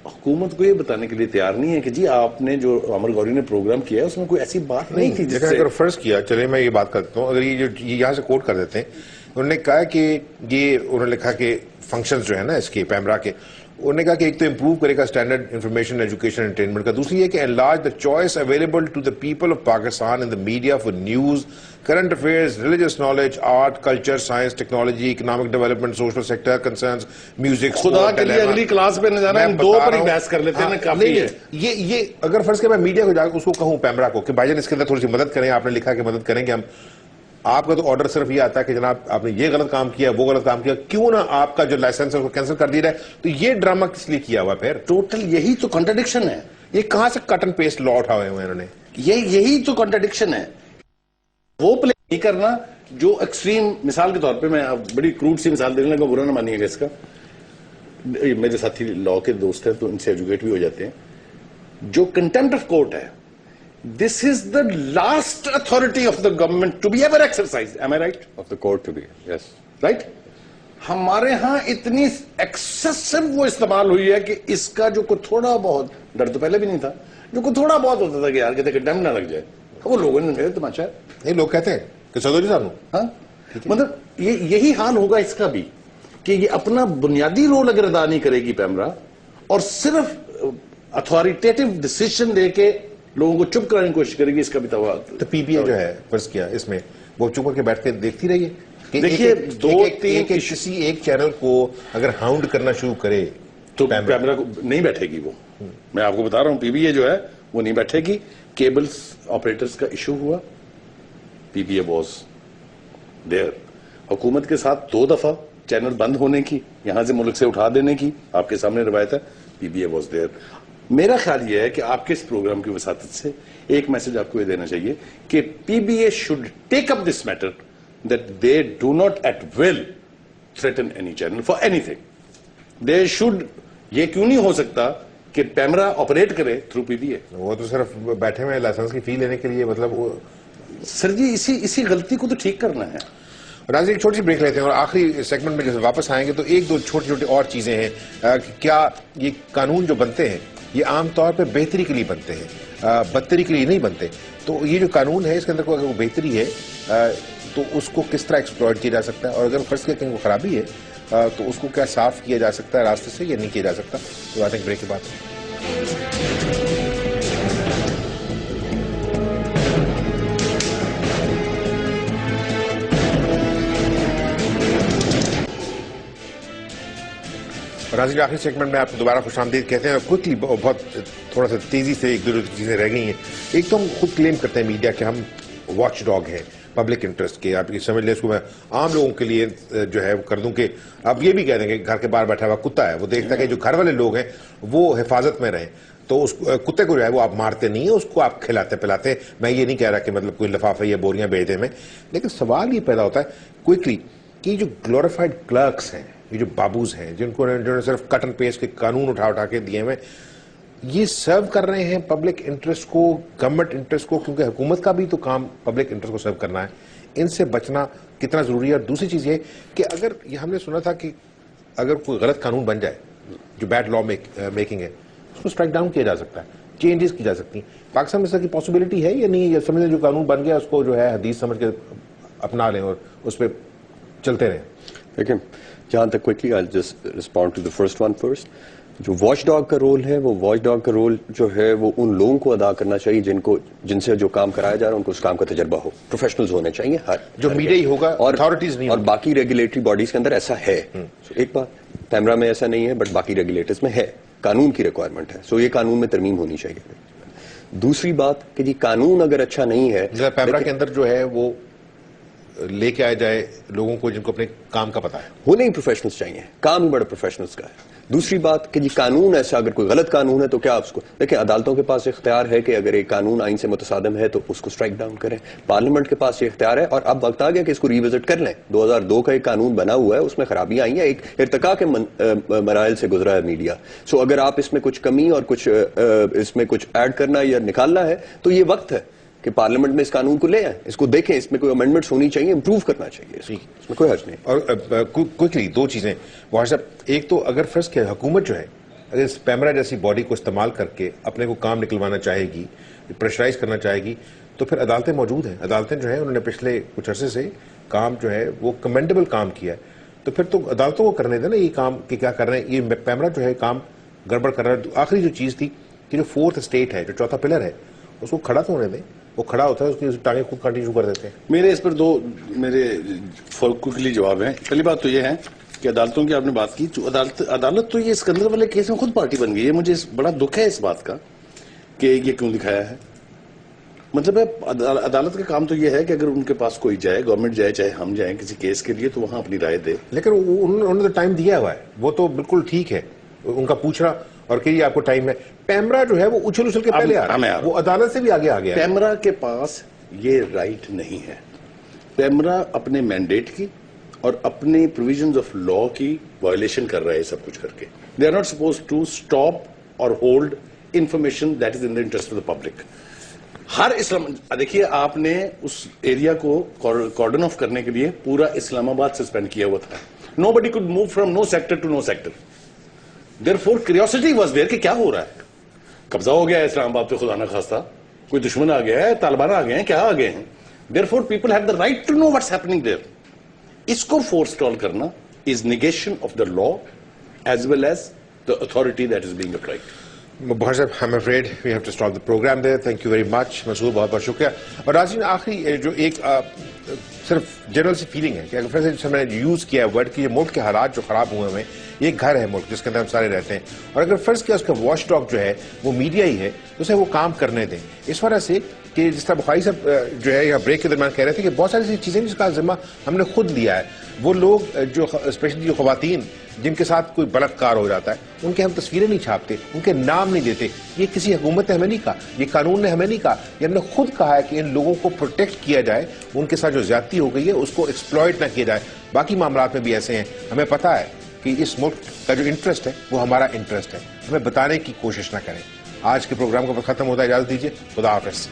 حکومت کو یہ بتانے کے لیے تیار نہیں ہے کہ جی آپ نے جو عمر غوری نے پروگرام کیا ہے اس میں کوئی ایسی بات نہیں تھی. اگر فرض کیا, چلے میں یہ بات کرتا ہوں, اگر یہ جو یہاں سے کوٹ کر دیتے ہیں, انہوں نے کہا کہ یہ انہوں نے لکھا کہ فنکشنز جو ہے نا اس کے پیمرا کے, انہوں نے کہا کہ ایک تو امپروو کرے گا اسٹینڈرڈ انفارمیشن ایجوکیشن انٹرٹینمنٹ کا, دوسری یہ کہ enlarge the choice available to the people of Pakistan in the media for news, current affairs, religious knowledge, art, culture, science, technology, economic development, social sector concerns, music. خدا کے لیے اگلی class پہ نہ جانا, ہم دو پر ہی بحث کر لیتے ہیں, کافی ہے. یہ اگر فرض کہ میں میڈیا کو جا کے اس کو کہوں پیمرا کو کہ بھائی جان اس کے اندر تھوڑی سی مدد کریں, آپ نے لکھا کہ مدد کریں گے ہم, آپ کا تو آرڈر صرف یہ آتا ہے کہ جناب آپ نے یہ غلط کام کیا, وہ غلط کام کیا, کیوں نہ آپ کا جو لائسنس ہے اس کو کینسل کر دیا جائے. تو یہ ڈرامہ کس لیے کیا ہوا پھر؟ ٹوٹل یہی تو کنٹرڈکشن ہے. یہ کہاں سے کٹ اینڈ پیسٹ لا اٹھا ہوئے ہیں انہوں نے؟ یہی تو کنٹرڈکشن ہے. وہ پلے نہیں کرنا جو ایکسٹریم, مثال کے طور پہ میں بڑی کروڈ سی مثال دینے لگا, برا نہ مانیے گا اس کا. میرے ساتھی لا کے دوست ہیں تو ان سے ایجوکیٹ بھی ہو جاتے ہیں. جو کنٹمپٹ آف کورٹ ہے, this is the last authority of the government to be ever exercised. Am I right? Of the court to be, yes. Right? ہمارے ہاں اتنی ایکسیسو وہ استعمال ہوئی ہے کہ اس کا جو کوئی تھوڑا بہت ڈر تو پہلے بھی نہیں تھا, جو کوئی تھوڑا بہت ہوتا تھا کہ یار کہتے کہ ڈیم نہ لگ جائے, وہ لوگوں نے میرے تماشا ہے. نہیں, لوگ کہتے ہیں کہ چودھری صاحب, ہاں مطلب یہی حال ہوگا اس کا بھی کہ یہ اپنا بنیادی رول اگر ادا نہیں کرے گی پیمرا اور صرف اتھارٹیٹیو ڈیسیژن دے کے لوگوں کو چپ کرانے کی کوشش کرے گی, اس کا بھی توازن. تو پی بی اے جو ہے فرض کیا اس میں وہ چپ کر کے بیٹھ کے دیکھتی رہی ہے. دیکھیے کسی ایک چینل کو اگر ہاؤنڈ کرنا شروع کرے تو پیمرا کو نہیں بیٹھے گی. وہ میں آپ کو بتا رہا ہوں, پی بی اے جو ہے وہ نہیں بیٹھے گی. کیبلز آپریٹرز کا ایشو ہوا, پی بی اے واز دیئر. حکومت کے ساتھ 2 دفعہ چینل بند ہونے کی, یہاں سے ملک سے اٹھا دینے کی آپ کے سامنے روایت ہے. پی بی اے واز دیئر. میرا خیال یہ ہے کہ آپ کے اس پروگرام کی وساطت سے ایک میسج آپ کو یہ دینا چاہیے کہ P B A should take up this matter that they do not at will threaten any channel for anything. They should, یہ کیوں نہیں ہو سکتا کہ پیمرا آپریٹ کرے تھرو پی بی اے؟ وہ تو صرف بیٹھے ہوئے لائسنس کی فی لینے کے لیے, مطلب سر جی اسی غلطی کو تو ٹھیک کرنا ہے. راضی ایک چھوٹی سی بریک لیتے ہیں اور آخری سیگمنٹ میں جیسے واپس آئیں گے تو 1-2 چھوٹی چھوٹی اور چیزیں ہیں. کیا یہ قانون جو بنتے ہیں یہ عام طور پہ بہتری کے لیے بنتے ہیں, بدتری کے لیے نہیں بنتے. تو یہ جو قانون ہے اس کے اندر اگر وہ بہتری ہے تو اس کو کس طرح ایکسپلوئٹ کیا جا سکتا ہے, اور اگر فرض کیا کہ وہ خرابی ہے تو اس کو کیا صاف کیا جا سکتا ہے راستے سے یا نہیں کیا جا سکتا. تو بات ہے بریک کے بعد. راضی آخری سیگمنٹ میں آپ کو دوبارہ خوش آمدید کہتے ہیں. کوئکلی بہت تھوڑا سا تیزی سے ایک دو چیزیں رہ گئی ہیں. ایک تو ہم خود کلیم کرتے ہیں میڈیا کہ ہم واچ ڈاگ ہیں پبلک انٹرسٹ کے. آپ یہ سمجھ لیں اس کو میں عام لوگوں کے لیے جو ہے وہ کر دوں کہ آپ یہ بھی کہہ دیں کہ گھر کے باہر بیٹھا ہوا کتا ہے, وہ دیکھتا ہے کہ جو گھر والے لوگ ہیں وہ حفاظت میں رہیں, تو اس کتے کو جو ہے وہ آپ مارتے نہیں ہیں, اس کو آپ کھلاتے پلاتے ہیں. میں یہ نہیں کہہ رہا کہ مطلب کوئی لفافے یا بوریاں بیچ دیں میں, لیکن سوال یہ پیدا ہوتا ہے کوئکلی کہ جو گلوریفائڈ کلرکس ہیں, یہ جو بابوز ہیں جنہوں نے صرف کٹ اینڈ پیسٹ کے قانون اٹھا کے دیے ہوئے, یہ سرو کر رہے ہیں پبلک انٹرسٹ کو, گورنمنٹ انٹرسٹ کو, کیونکہ حکومت کا بھی تو کام پبلک انٹرسٹ کو سرو کرنا ہے. ان سے بچنا کتنا ضروری ہے. اور دوسری چیز یہ کہ اگر یہ ہم نے سنا تھا کہ اگر کوئی غلط قانون بن جائے جو بیڈ لا میکنگ ہے اس کو اسٹرائک ڈاؤن کیا جا سکتا ہے, چینجز کی جا سکتی ہیں. پاکستان میں اس کی پاسبلٹی ہے یا نہیں, یا سمجھیں جو قانون بن گیا اس کو جو ہے حدیث سمجھ کے اپنا لیں اور اس پہ چلتے رہیں؟ دیکھیں, جہاں تک quickly I'll just respond to the first one first. جو واچ ڈاگ کا رول ہے، وہ واچ ڈاگ کا رول جو ہے وہ ان لوگوں کو ادا کرنا چاہیے جن سے جو کام کرایا جا رہا ہے ان کو اس کام کا تجربہ ہو. پروفیشنلز ہونے چاہیے جو میڈیا ہی ہوگا، اتھارٹیز نہیں، اور باقی ریگولیٹری باڈیز کے اندر ایسا ہے. ایک بات پیمرا میں ایسا نہیں ہے، بٹ باقی ریگولیٹرز میں ہے، قانون کی ریکوائرمنٹ ہے. سو یہ قانون میں ترمیم ہونی چاہیے. دوسری بات کہ جی قانون اگر اچھا نہیں ہے، پیمرا کے اندر جو ہے وہ لے کے آیا جائے لوگوں کو جن کو اپنے کام کا پتا ہے. ہونے ہی پروفیشنلز چاہیے، کام ہی بڑے پروفیشنلز کا ہے. دوسری بات کہ جی قانون ایسا اگر کوئی غلط قانون ہے تو کیا اس کو دیکھیں، عدالتوں کے پاس اختیار ہے کہ اگر ایک قانون آئین سے متصادم ہے تو اس کو سٹرائک ڈاؤن کریں. پارلیمنٹ کے پاس یہ اختیار ہے، اور اب وقت آ گیا کہ اس کو ریوزٹ کر لیں. 2002 کا ایک قانون بنا ہوا ہے، اس میں خرابیاں آئی ہیں، ایک ارتقاء کے مراحل سے گزرا ہے میڈیا. سو اگر آپ اس میں کچھ کمی اور کچھ اس میں کچھ ایڈ کرنا یا نکالنا ہے تو یہ وقت ہے کہ پارلیمنٹ میں اس قانون کو لے آئیں، اس کو دیکھیں، اس میں کوئی امینڈمنٹس ہونی چاہیے، امپروو کرنا چاہیے، اس میں کوئی حرج نہیں. اور کوئکلی دو چیزیں وہاں صاحب، ایک تو اگر فرض کیا حکومت جو ہے اگر اس پیمرا جیسی باڈی کو استعمال کر کے اپنے کو کام نکلوانا چاہے گی، پریشرائز کرنا چاہے گی، تو پھر عدالتیں موجود ہیں. عدالتیں جو ہیں انہوں نے پچھلے کچھ عرصے سے کام جو ہے وہ کمینڈیبل کام کیا ہے. تو پھر تو عدالتوں کو کرنے دیں نا یہ کام کہ کیا کر رہے ہیں. یہ پیمرا جو ہے کام گڑبڑ کر رہا ہے. آخری جو چیز تھی کہ جو فورتھ اسٹیٹ ہے، جو چوتھا پلر ہے، اس کو کھڑا تو ہونے دیں. وہ کھڑا ہوتا ہے، اس کی ٹانگیں خود کاٹنی شروع کر دیتے ہیں. میرے اس پر دو میرے کوئکلی جواب ہیں. پہلی بات تو یہ ہے کہ عدالتوں کی آپ نے بات کی، عدالت تو یہ اسکندر والے کیس میں خود پارٹی بن گئی ہے. مجھے بڑا دکھ ہے اس بات کا کہ یہ کیوں دکھایا ہے. مطلب ہے عدالت کا کام تو یہ ہے کہ اگر ان کے پاس کوئی جائے، گورنمنٹ جائے، چاہے ہم جائیں کسی کیس کے لیے، تو وہاں اپنی رائے دے. لیکن انہوں نے تو ٹائم دیا ہوا ہے، وہ تو بالکل ٹھیک ہے ان کا پوچھنا اور کہ آپ کو ٹائم ہے. پیمرا جو ہے وہ اچھل کے پہلے آ رہا ہے، وہ عدالت سے بھی آگے آ گیا. پیمرا کے پاس یہ رائٹ نہیں ہے. پیمرا اپنے مینڈیٹ کی اور اپنے پروویژنز آف لا کی وائلیشن کر رہا ہے سب کچھ کر کے. They are not suppose to stop or hold information that is in the interest of the public. ہر اسلام دیکھیے، آپ نے اس ایریا کو کارڈن آف کرنے کے لیے پورا اسلام آباد سسپینڈ کیا ہوا تھا. Nobody could move from no sector to no sector. Therefore, curiosity was there کہ کیا ہو رہا ہے. قبضہ ہو گیا ہے اسلام آباد پہ خدا نہ خواستہ، کوئی دشمن آ گیا ہے، طالبان آ گئے ہیں، کیا آ گئے ہیں. Therefore, people have the right to know what's happening there. اس کو forestall کرنا is negation of the law as well as the authority that is being applied. بہار صاحب، I'm afraid we have to stop the program there. Thank you very much. مسعود، بہت بہت شکریہ. اور ناظرین، آخری جو ایک صرف جنرل سی فیلنگ ہے کہ اگر فرض میں نے یوز کیا ہے ورڈ کہ یہ ملک کے حالات جو خراب ہوئے ہیں، یہ گھر ہے ملک جس کے اندر ہم سارے رہتے ہیں، اور اگر فرض کیا اس کا واچ ڈاگ جو ہے وہ میڈیا ہی ہے تو اسے وہ کام کرنے دیں. اس وجہ سے کہ جس طرح بخاری صاحب جو ہے یا بریک کے درمیان کہہ رہے تھے کہ بہت ساری ایسی چیزیں جس کا ذمہ ہم نے خود لیا ہے. وہ لوگ جو اسپیشلی جو خواتین جن کے ساتھ کوئی بلاತ್ಕಾರ ہو جاتا ہے، ان کے ہم تصویریں نہیں چھاپتے، ان کے نام نہیں دیتے. یہ کسی حکومت نے ہمیں نہیں کہا، یہ قانون نے ہمیں نہیں کہا، یہ ہم نے خود کہا ہے کہ ان لوگوں کو پروٹیکٹ کیا جائے، ان کے ساتھ جو زیادتی ہو گئی ہے اس کو ایکسپلائٹ نہ کیا جائے. باقی معاملات میں بھی ایسے ہیں. ہمیں پتہ ہے کہ اس ملک کا جو انٹرسٹ ہے وہ ہمارا انٹرسٹ ہے. ہمیں بتانے کی کوشش نہ کریں. آج کے پروگرام کا ختم ہوتا ہے. اجازت دیجیے. خدا حافظ.